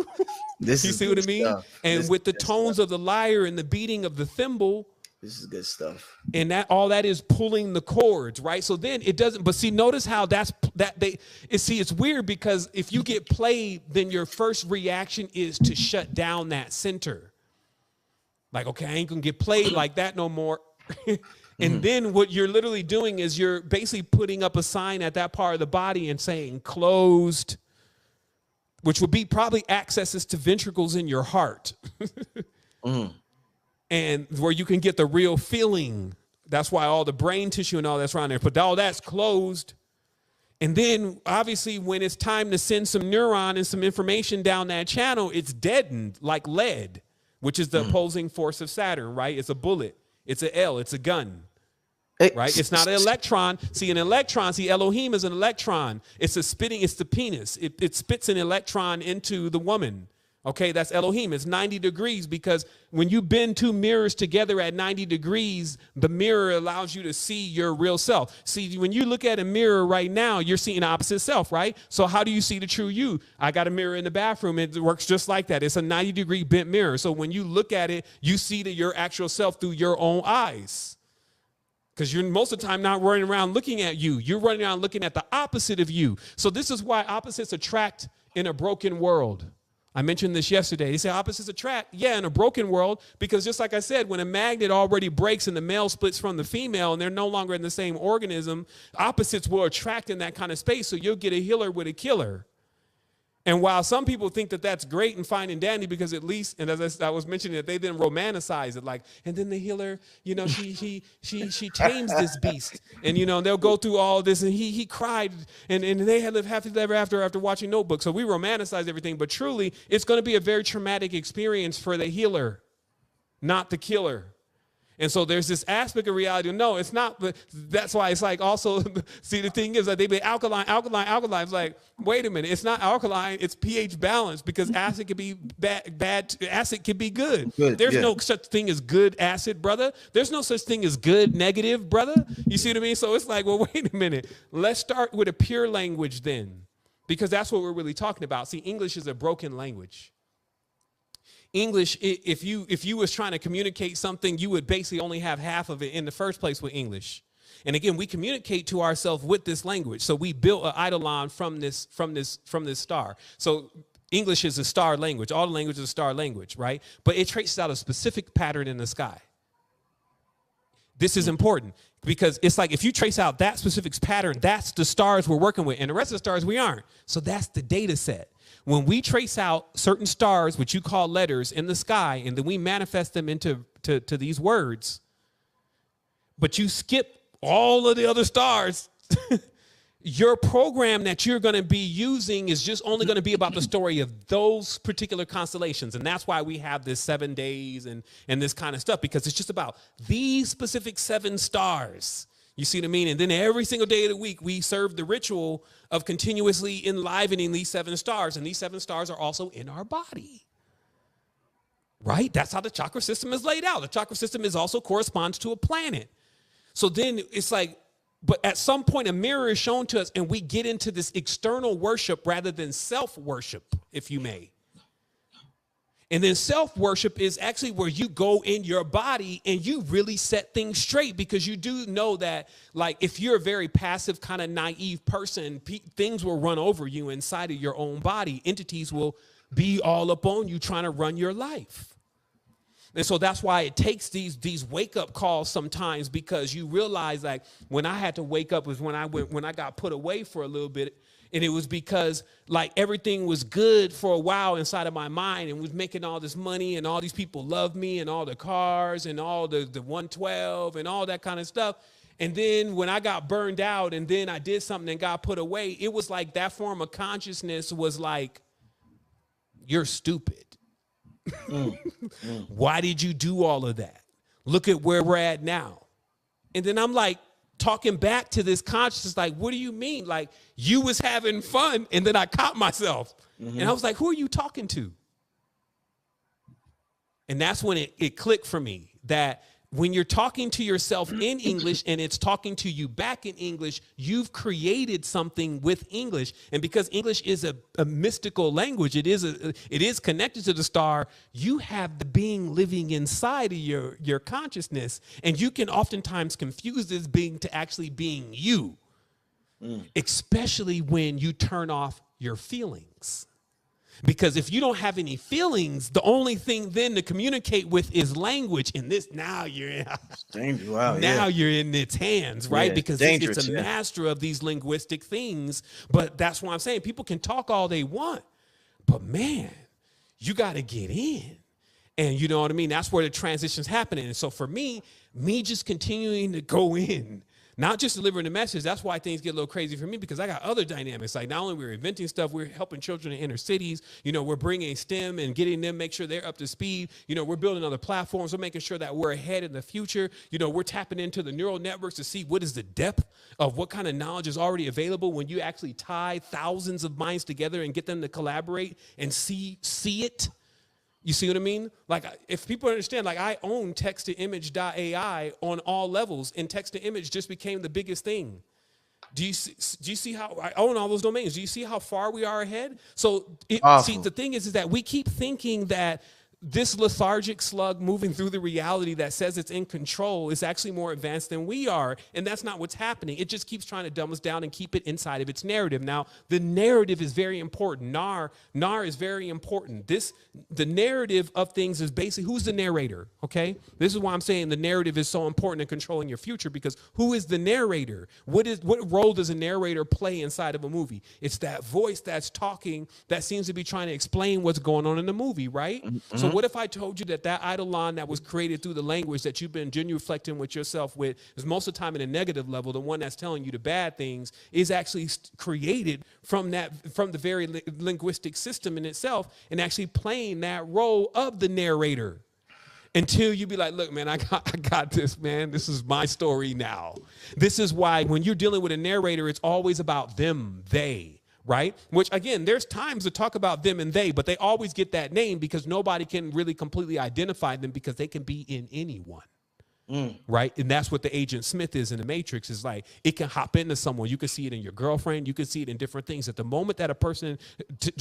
You see what I mean? And with the tones of the lyre and the beating of the thimble, this is good stuff. And that all that is pulling the chords, right? So then it doesn't. But see, notice how it's weird, because if you get played, then your first reaction is to shut down that center. Like, okay, I ain't gonna get played like that no more. And then what you're literally doing is you're basically putting up a sign at that part of the body and saying closed, which would be probably accesses to ventricles in your heart. And where you can get the real feeling. That's why all the brain tissue and all that's around there. But all that's closed. And then obviously when it's time to send some neuron and some information down that channel, it's deadened like lead, which is the opposing force of Saturn, right? It's a bullet. It's an L. It's a gun. Right? It's not an electron. See, an electron, Elohim is an electron. It's the penis. It spits an electron into the woman. Okay, that's Elohim. It's 90 degrees, because when you bend two mirrors together at 90 degrees, the mirror allows you to see your real self. See, when you look at a mirror right now, you're seeing opposite self, right? So how do you see the true you? I got a mirror in the bathroom. It works just like that. It's a 90-degree bent mirror. So when you look at it, you see your actual self through your own eyes. Because you're most of the time not running around looking at you. You're running around looking at the opposite of you. So this is why opposites attract in a broken world. I mentioned this yesterday. They say opposites attract. Yeah, in a broken world, because just like I said, when a magnet already breaks and the male splits from the female and they're no longer in the same organism, opposites will attract in that kind of space. So you'll get a healer with a killer. And while some people think that that's great and fine and dandy, because at least, and as I was mentioning, that they then romanticize it, like, and then the healer, you know, she tames this beast, and you know they'll go through all this, and he cried, and they had lived happily ever after watching Notebook. So we romanticize everything, but truly, it's going to be a very traumatic experience for the healer, not the killer. And so there's this aspect of reality. No, it's not. But that's why it's like also, see, the thing is that they be alkaline. It's like, wait a minute. It's not alkaline. It's pH balance, because acid can be bad. Acid can be good. There's no such thing as good acid, brother. There's no such thing as good negative, brother. You see what I mean? So it's like, well, wait a minute. Let's start with a pure language then, because that's what we're really talking about. See, English is a broken language. English, if you was trying to communicate something, you would basically only have half of it in the first place with English. And again, we communicate to ourselves with this language. So we built an eidolon from this star. So English is a star language. All the language is a star language, right? But it traces out a specific pattern in the sky. This is important because it's like if you trace out that specific pattern, that's the stars we're working with, and the rest of the stars we aren't. So that's the data set. When we trace out certain stars, which you call letters in the sky, and then we manifest them into these words, but you skip all of the other stars, your program that you're going to be using is just only going to be about the story of those particular constellations. And that's why we have this 7 days and this kind of stuff, because it's just about these specific 7 stars. You see what I mean? And then every single day of the week, we serve the ritual of continuously enlivening these 7 stars. And these 7 stars are also in our body. Right? That's how the chakra system is laid out. The chakra system is also corresponds to a planet. So then it's like, but at some point, a mirror is shown to us, and we get into this external worship rather than self-worship, if you may. And then self-worship is actually where you go in your body and you really set things straight, because you do know that, like, if you're a very passive, kind of naive person, things will run over you inside of your own body. Entities will be all up on you trying to run your life. And so that's why it takes these wake-up calls sometimes, because you realize, like, when I had to wake up was when I got put away for a little bit. And it was because, like, everything was good for a while inside of my mind and was making all this money and all these people loved me and all the cars and all the 112 and all that kind of stuff. And then when I got burned out and then I did something and got put away, it was like that form of consciousness was like, you're stupid. Why did you do all of that? Look at where we're at now. And then I'm like talking back to this consciousness, like, what do you mean? Like, you was having fun, and then I caught myself. And I was like, who are you talking to? And that's when it clicked for me that when you're talking to yourself in English and it's talking to you back in English, you've created something with English. And because English is a mystical language, it is connected to the star, you have the being living inside of your consciousness. And you can oftentimes confuse this being to actually being you, especially when you turn off your feelings. Because if you don't have any feelings, the only thing then to communicate with is language. And this, now you're in, you're in its hands, right? Because it's a master of these linguistic things. But that's what I'm saying. People can talk all they want, but man, you got to get in. And you know what I mean? That's where the transition's happening. And so for me just continuing to go in, not just delivering the message, that's why things get a little crazy for me, because I got other dynamics. Like, not only we're inventing stuff, we're helping children in inner cities. You know, we're bringing STEM and getting them, make sure they're up to speed. You know, we're building other platforms. We're making sure that we're ahead in the future. You know, we're tapping into the neural networks to see what is the depth of what kind of knowledge is already available when you actually tie thousands of minds together and get them to collaborate and see it. You see what I mean? Like, if people understand, like, I own text-to-image.ai on all levels, and text-to-image just became the biggest thing. Do you see how I own all those domains? Do you see how far we are ahead? So, the thing is that we keep thinking that this lethargic slug moving through the reality that says it's in control is actually more advanced than we are. And that's not what's happening. It just keeps trying to dumb us down and keep it inside of its narrative. Now, the narrative is very important. NAR is very important. The narrative of things is basically, who's the narrator? Okay. This is why I'm saying the narrative is so important in controlling your future, because who is the narrator? What role does a narrator play inside of a movie? It's that voice that's talking that seems to be trying to explain what's going on in the movie, right? So what if I told you that eidolon that was created through the language that you've been genuflecting with yourself with is most of the time in a negative level, the one that's telling you the bad things is actually created from the very linguistic system in itself, and actually playing that role of the narrator until you be like, look, man, I got this, man. This is my story now. This is why when you're dealing with a narrator, it's always about them, they. Right? Which, again, there's times to talk about them and they, but they always get that name because nobody can really completely identify them, because they can be in anyone. Right. And that's what the Agent Smith is in the Matrix, is like it can hop into someone. You can see it in your girlfriend. You can see it in different things. At the moment that a person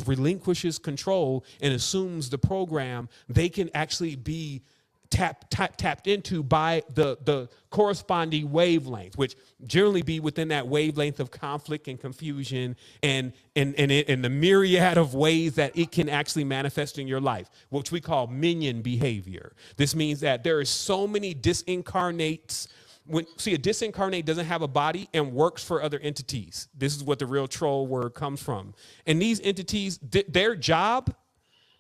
relinquishes control and assumes the program, they can actually be tapped into by the corresponding wavelength, which generally be within that wavelength of conflict and confusion and the myriad of ways that it can actually manifest in your life, which we call minion behavior. This means that there are so many disincarnates. See, a disincarnate doesn't have a body and works for other entities. This is what the real troll word comes from. And these entities, their job,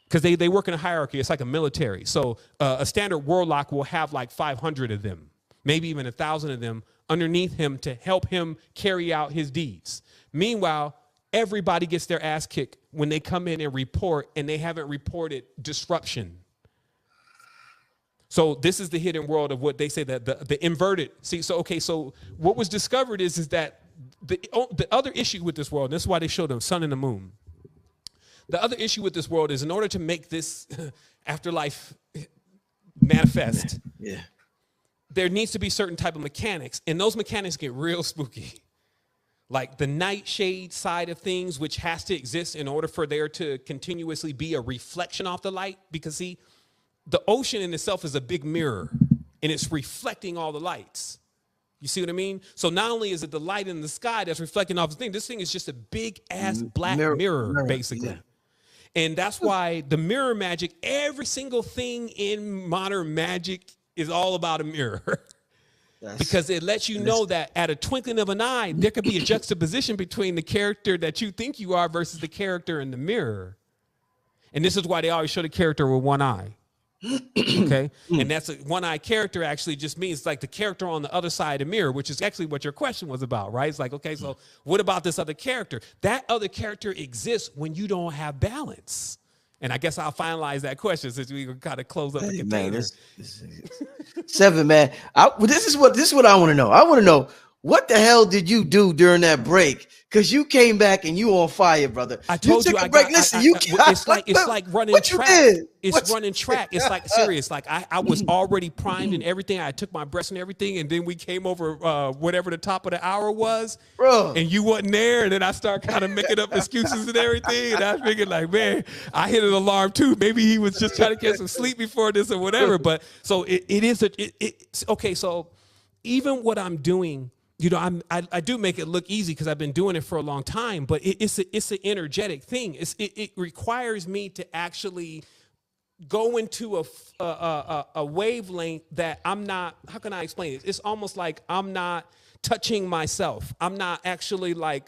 because they work in a hierarchy. It's like a military. So a standard warlock will have like 500 of them, maybe even 1,000 of them underneath him to help him carry out his deeds. Meanwhile, everybody gets their ass kicked when they come in and report, and they haven't reported disruption. So this is the hidden world of what they say, that the inverted. See, so what was discovered is that the other issue with this world, and this is why they show the sun and the moon. The other issue with this world is, in order to make this afterlife manifest, there needs to be certain type of mechanics, and those mechanics get real spooky. Like the nightshade side of things, which has to exist in order for there to continuously be a reflection off the light. Because see, the ocean in itself is a big mirror, and it's reflecting all the lights. You see what I mean? So not only is it the light in the sky that's reflecting off the thing, this thing is just a big ass black mirror basically. Yeah. And that's why the mirror magic, every single thing in modern magic is all about a mirror. Because it lets you know that at a twinkling of an eye, there could be a juxtaposition between the character that you think you are versus the character in the mirror. And this is why they always show the character with one eye. Okay. And that's a one-eye character actually just means like the character on the other side of the mirror, which is actually what your question was about, right? It's like, okay, so what about this other character? That other character exists when you don't have balance. And I guess I'll finalize that question since we kind of close up the container. Man, Sevan, man. This is what I want to know. I want to know, what the hell did you do during that break? Because you came back and you on fire, brother. I told you, it's like running track. It's running track. It's like serious. Like I was already primed and everything. I took my breaths and everything, and then we came over whatever the top of the hour was, bro. And you wasn't there, and then I start kind of making up excuses and everything. And I was thinking like, man, I hit an alarm too. Maybe he was just trying to get some sleep before this or whatever. But so it's okay. So even what I'm doing, you know, I do make it look easy because I've been doing it for a long time, but it's an energetic thing. It requires me to actually go into a wavelength that I'm not. How can I explain it? It's almost like I'm not touching myself. I'm not actually like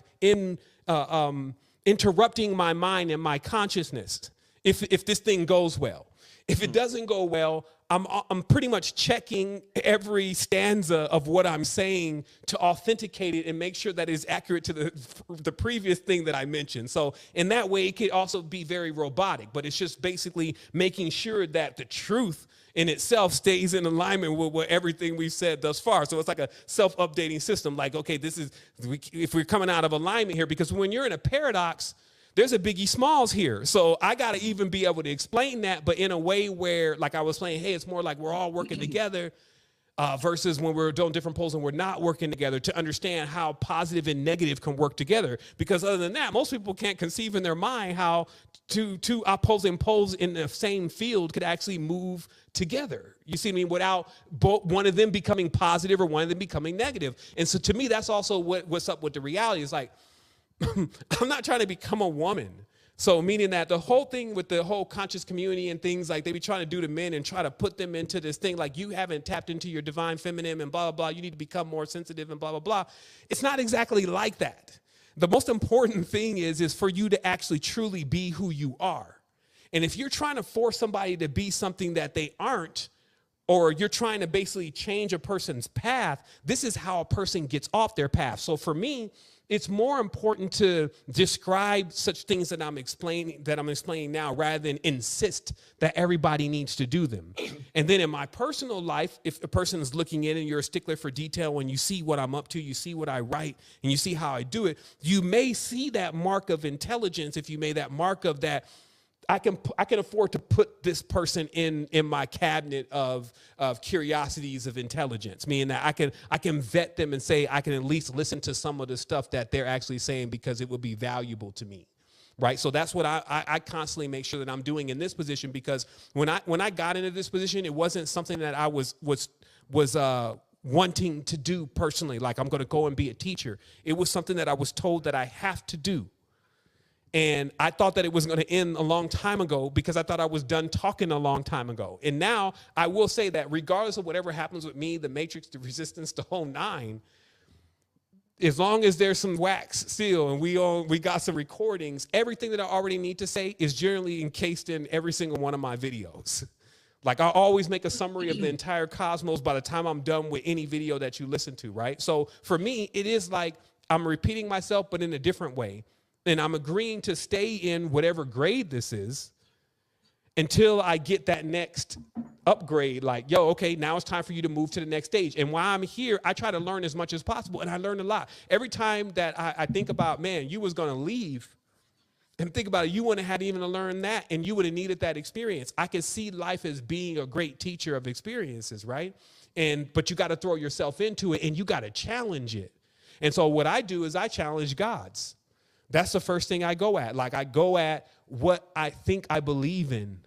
interrupting my mind and my consciousness. If this thing goes well, if it doesn't go well, I'm pretty much checking every stanza of what I'm saying to authenticate it and make sure that it's accurate to the previous thing that I mentioned. So in that way, it could also be very robotic, but it's just basically making sure that the truth in itself stays in alignment with what everything we've said thus far. So it's like a self-updating system. Like, okay, if we're coming out of alignment here, because when you're in a paradox, there's a Biggie Smalls here. So I got to even be able to explain that, but in a way where, like I was saying, hey, it's more like we're all working together versus when we're doing different poles and we're not working together, to understand how positive and negative can work together. Because other than that, most people can't conceive in their mind how two opposing poles in the same field could actually move together. You see what I mean? Without one of them becoming positive or one of them becoming negative. And so to me, that's also what's up with the reality. It's like, I'm not trying to become a woman. So meaning that the whole thing with the whole conscious community and things like they be trying to do to men and try to put them into this thing like you haven't tapped into your divine feminine and blah, blah, blah. You need to become more sensitive and blah, blah, blah. It's not exactly like that. The most important thing is for you to actually truly be who you are. And if you're trying to force somebody to be something that they aren't, or you're trying to basically change a person's path, this is how a person gets off their path. So for me, it's more important to describe such things that I'm explaining now rather than insist that everybody needs to do them. And then in my personal life, if a person is looking in and you're a stickler for detail, when you see what I'm up to, you see what I write, and you see how I do it, you may see that mark of intelligence if you made that mark of that. I can afford to put this person in my cabinet of curiosities of intelligence, meaning that I can vet them and say I can at least listen to some of the stuff that they're actually saying because it would be valuable to me. Right. So that's what I constantly make sure that I'm doing in this position, because when I got into this position, it wasn't something that I was wanting to do personally. Like, I'm going to go and be a teacher. It was something that I was told that I have to do. And I thought that it was going to end a long time ago, because I thought I was done talking a long time ago. And now I will say that regardless of whatever happens with me, the Matrix, the Resistance, the whole nine, as long as there's some wax still and we got some recordings, everything that I already need to say is generally encased in every single one of my videos. Like, I always make a summary of the entire cosmos by the time I'm done with any video that you listen to, right? So for me, it is like I'm repeating myself, but in a different way. And I'm agreeing to stay in whatever grade this is until I get that next upgrade. Like, yo, okay, now it's time for you to move to the next stage. And while I'm here, I try to learn as much as possible. And I learn a lot. Every time that I think about, man, you was going to leave, and think about it, you wouldn't have even learned that, and you would have needed that experience. I can see life as being a great teacher of experiences, right? But you got to throw yourself into it, and you got to challenge it. And so what I do is I challenge gods. That's the first thing I go at. Like, I go at what I think I believe in.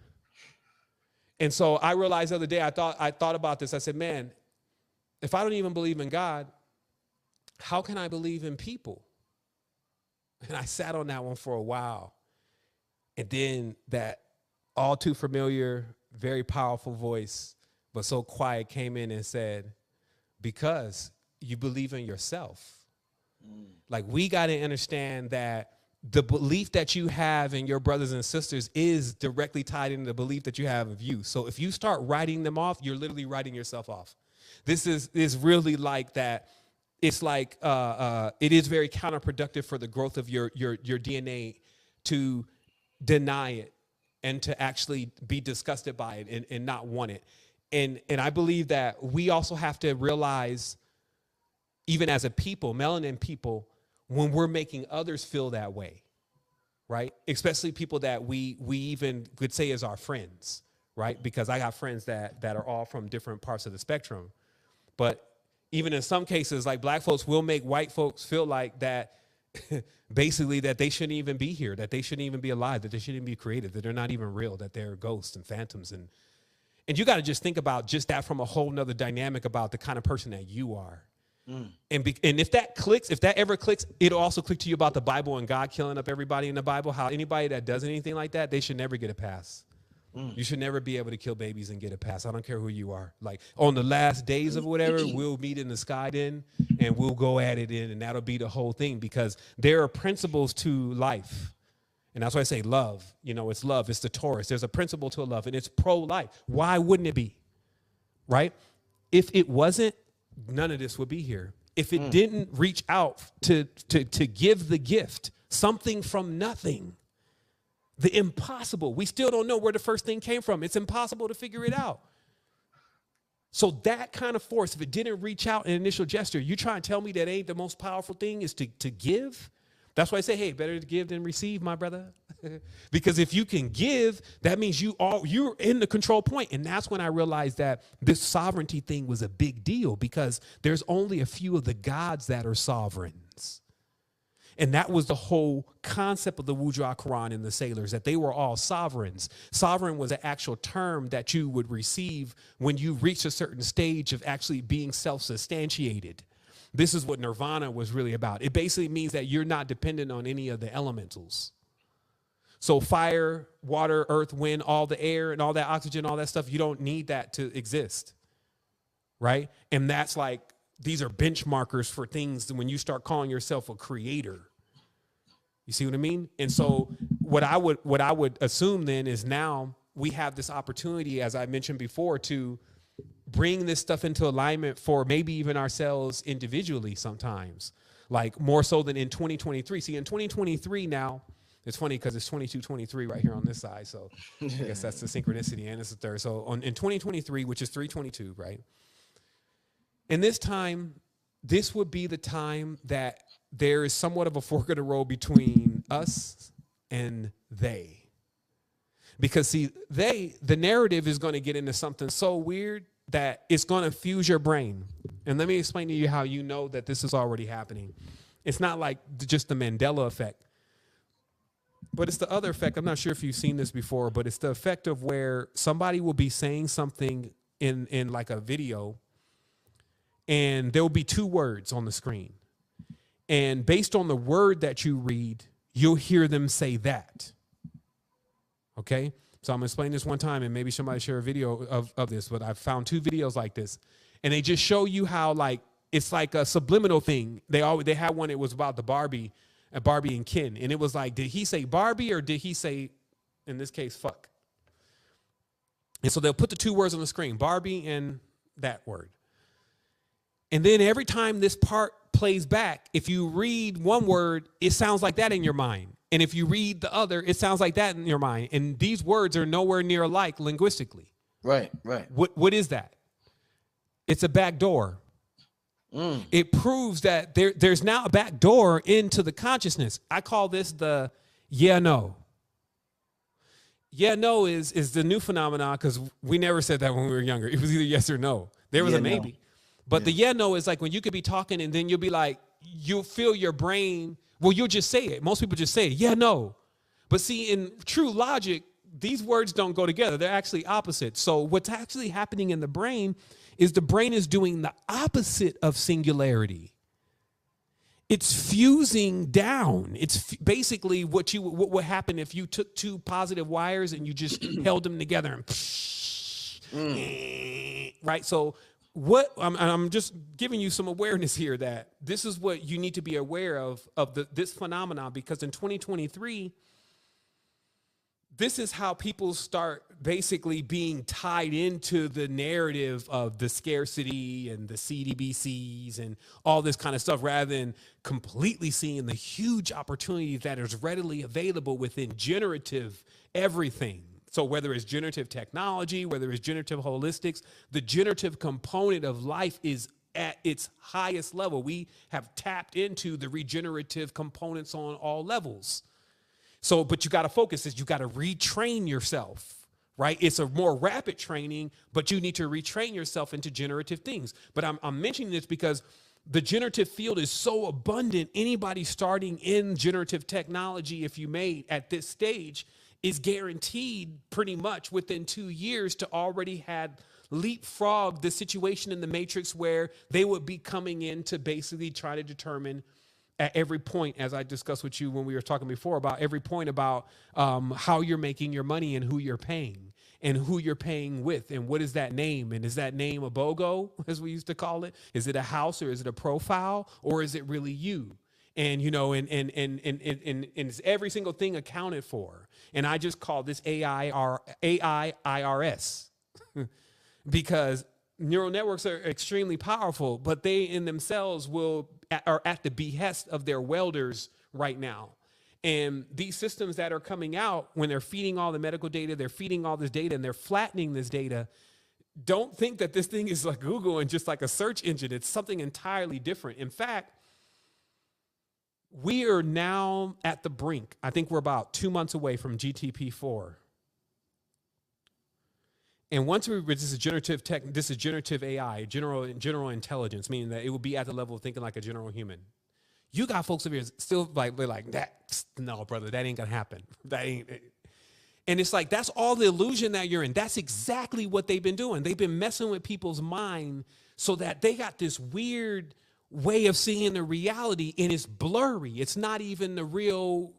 And so I realized the other day, I thought about this. I said, man, if I don't even believe in God, how can I believe in people? And I sat on that one for a while. And then that all too familiar, very powerful voice, but so quiet, came in and said, because you believe in yourself. Like, we got to understand that the belief that you have in your brothers and sisters is directly tied into the belief that you have of you. So if you start writing them off, you're literally writing yourself off. This is really like that. It's like it is very counterproductive for the growth of your DNA to deny it and to actually be disgusted by it and not want it. And I believe that we also have to realize, even as a people, melanin people, when we're making others feel that way, right? Especially people that we even could say is our friends, right? Because I got friends that are all from different parts of the spectrum. But even in some cases, like, black folks will make white folks feel like that, basically, that they shouldn't even be here, that they shouldn't even be alive, that they shouldn't even be created, that they're not even real, that they're ghosts and phantoms. And you got to just think about just that from a whole nother dynamic about the kind of person that you are. And if that clicks, if that ever clicks, it'll also click to you about the Bible and God killing up everybody in the Bible, how anybody that does anything like that, they should never get a pass. You should never be able to kill babies and get a pass. I don't care who you are. Like, on the last days of whatever, we'll meet in the sky then, and we'll go at it in, and that'll be the whole thing, because there are principles to life. And that's why I say love. You know, it's love. It's the Taurus. There's a principle to love, and it's pro-life. Why wouldn't it be? Right? If it wasn't, none of this would be here. If it didn't reach out to give the gift, something from nothing, the impossible, we still don't know where the first thing came from. It's impossible to figure it out. So that kind of force, if it didn't reach out in initial gesture, you try and tell me that ain't the most powerful thing is to give? That's why I say, hey, better to give than receive, my brother. Because if you can give, that means you're in the control point. And that's when I realized that this sovereignty thing was a big deal, because there's only a few of the gods that are sovereigns. And that was the whole concept of the Wujra Quran and the sailors, that they were all sovereigns. Sovereign was an actual term that you would receive when you reach a certain stage of actually being self-substantiated. This is what nirvana was really about. It basically means that you're not dependent on any of the elementals. So fire, water, earth, wind, all the air and all that oxygen, all that stuff, you don't need that to exist, right? And that's like, these are benchmarkers for things when you start calling yourself a creator. You see what I mean? And so what I would assume then is now we have this opportunity, as I mentioned before, to bring this stuff into alignment for maybe even ourselves individually sometimes, like more so than in 2023. See, in 2023 now, it's funny because it's 2223 right here on this side. So I guess that's the synchronicity, and it's the third. So in 2023, which is 322, right? In this time, this would be the time that there is somewhat of a fork in the road between us and they. Because see, the narrative is going to get into something so weird that it's going to fuse your brain. And let me explain to you how you know that this is already happening. It's not like just the Mandela effect, but it's the other effect. I'm not sure if you've seen this before, but it's the effect of where somebody will be saying something in like a video, and there will be 2 words on the screen. And based on the word that you read, you'll hear them say that. Okay? So I'm going to explain this one time, and maybe somebody share a video of this, but I've found 2 videos like this. And they just show you how, like, it's like a subliminal thing. They had one, it was about the Barbie and Ken. And it was like, did he say Barbie or did he say, in this case, fuck? And so they'll put the 2 words on the screen, Barbie and that word. And then every time this part plays back, if you read one word, it sounds like that in your mind. And if you read the other, it sounds like that in your mind. And these words are nowhere near alike linguistically. Right, right. What is that? It's a back door. It proves that there's now a back door into the consciousness. I call this the yeah, no. Yeah, no is the new phenomenon, because we never said that when we were younger. It was either yes or no. There was a maybe. No. But the yeah, no is like when you could be talking and then you'll be like, you'll feel your brain. Well, you'll just say it. Most people just say it. Yeah, no. But see, in true logic, these words don't go together. They're actually opposite. So what's actually happening in the brain is the brain is doing the opposite of singularity. It's fusing down. It's basically what would happen if you took 2 positive wires and you just held them together and right. So I'm just giving you some awareness here that this is what you need to be aware of this phenomenon, because in 2023, this is how people start basically being tied into the narrative of the scarcity and the CDBCs and all this kind of stuff, rather than completely seeing the huge opportunity that is readily available within generative everything. So whether it's generative technology, whether it's generative holistics, the generative component of life is at its highest level. We have tapped into the regenerative components on all levels. So, but you got to focus, is you got to retrain yourself, right? It's a more rapid training, but you need to retrain yourself into generative things. But I'm mentioning this because the generative field is so abundant. Anybody starting in generative technology, if you may, at this stage, is guaranteed pretty much within 2 years to already had leapfrogged the situation in the matrix where they would be coming in to basically try to determine at every point, as I discussed with you when we were talking before, about every point about how you're making your money and who you're paying with, and what is that name, and is that name a BOGO, as we used to call it? Is it a house, or is it a profile, or is it really you? And you know, and is every single thing accounted for? And I just call this AI IRS because neural networks are extremely powerful, but they in themselves are at the behest of their welders right now. And these systems that are coming out, when they're feeding all the medical data, they're feeding all this data, and they're flattening this data. Don't think that this thing is like Google and just like a search engine. It's something entirely different. In fact, we are now at the brink. I think we're about 2 months away from GTP4. And once this is generative tech, this is generative AI, general intelligence, meaning that it will be at the level of thinking like a general human. You got folks over here still like that. No, brother, that ain't gonna happen. That ain't. And it's like, that's all the illusion that you're in. That's exactly what they've been doing. They've been messing with people's mind so that they got this weird way of seeing the reality, and it's blurry. It's not even the real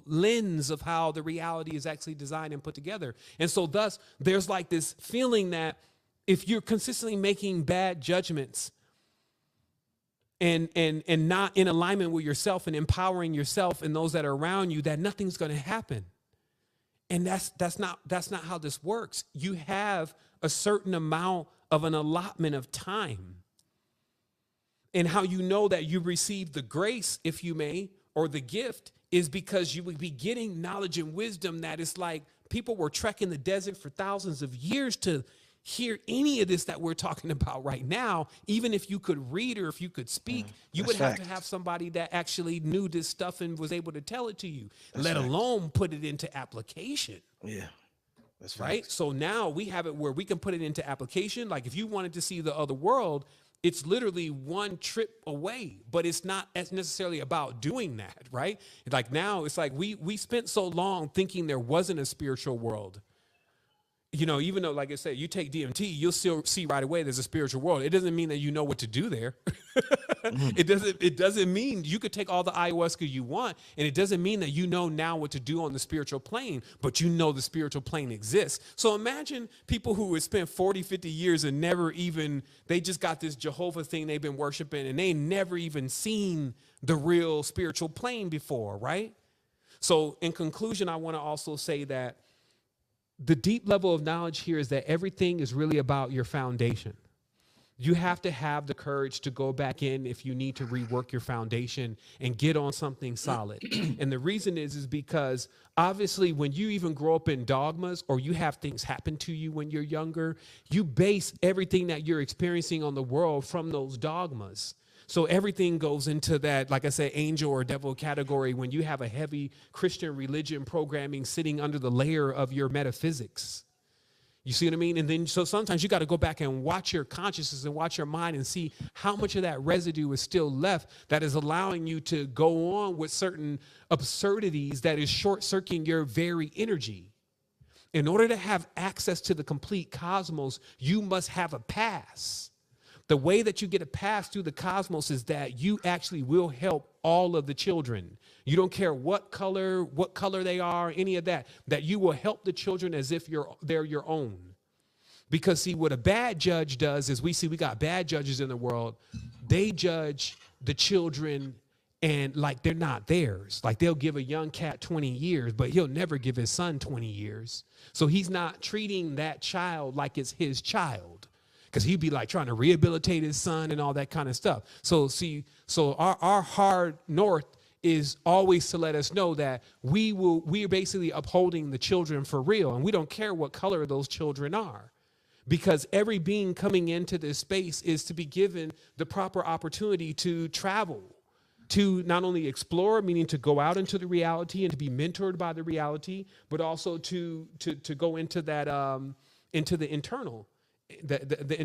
lens of how the reality is actually designed and put together. And so thus there's like this feeling that if you're consistently making bad judgments and not in alignment with yourself and empowering yourself and those that are around you, that nothing's going to happen. And that's not how this works. You have a certain amount of an allotment of time. And how you know that you received the grace, if you may, or the gift, is because you would be getting knowledge and wisdom that is like people were trekking the desert for thousands of years to hear any of this that we're talking about right now. Even if you could read or if you could speak, you would have to have somebody that actually knew this stuff and was able to tell it to you, let alone put it into application. Yeah. That's right. So now we have it where we can put it into application. Like if you wanted to see the other world, it's literally one trip away, but it's not as necessarily about doing that, right? Like now it's like we spent so long thinking there wasn't a spiritual world. You know, even though, like I said, you take DMT, you'll still see right away there's a spiritual world. It doesn't mean that you know what to do there. It doesn't mean you could take all the ayahuasca you want, and it doesn't mean that you know now what to do on the spiritual plane, but you know the spiritual plane exists. So imagine people who would spend 40, 50 years and never even, they just got this Jehovah thing they've been worshiping, and they never even seen the real spiritual plane before, right? So in conclusion, I want to also say that the deep level of knowledge here is that everything is really about your foundation. You have to have the courage to go back in if you need to rework your foundation and get on something solid. And the reason is because obviously when you even grow up in dogmas or you have things happen to you when you're younger, you base everything that you're experiencing on the world from those dogmas. So everything goes into that, like I said, angel or devil category when you have a heavy Christian religion programming sitting under the layer of your metaphysics. You see what I mean? And then so sometimes you got to go back and watch your consciousness and watch your mind and see how much of that residue is still left that is allowing you to go on with certain absurdities that is short-circuiting your very energy. In order to have access to the complete cosmos, you must have a pass. The way that you get a pass through the cosmos is that you actually will help all of the children. You don't care what color they are, any of that, that you will help the children as if they're your own. Because see, what a bad judge does is we got bad judges in the world. They judge the children and like they're not theirs. Like they'll give a young cat 20 years, but he'll never give his son 20 years. So he's not treating that child like it's his child. Because he'd be like trying to rehabilitate his son and all that kind of stuff. So see, our hard north is always to let us know that we're basically upholding the children for real. And we don't care what color those children are. Because every being coming into this space is to be given the proper opportunity to travel, to not only explore, meaning to go out into the reality and to be mentored by the reality, but also to go into that, into the internal. The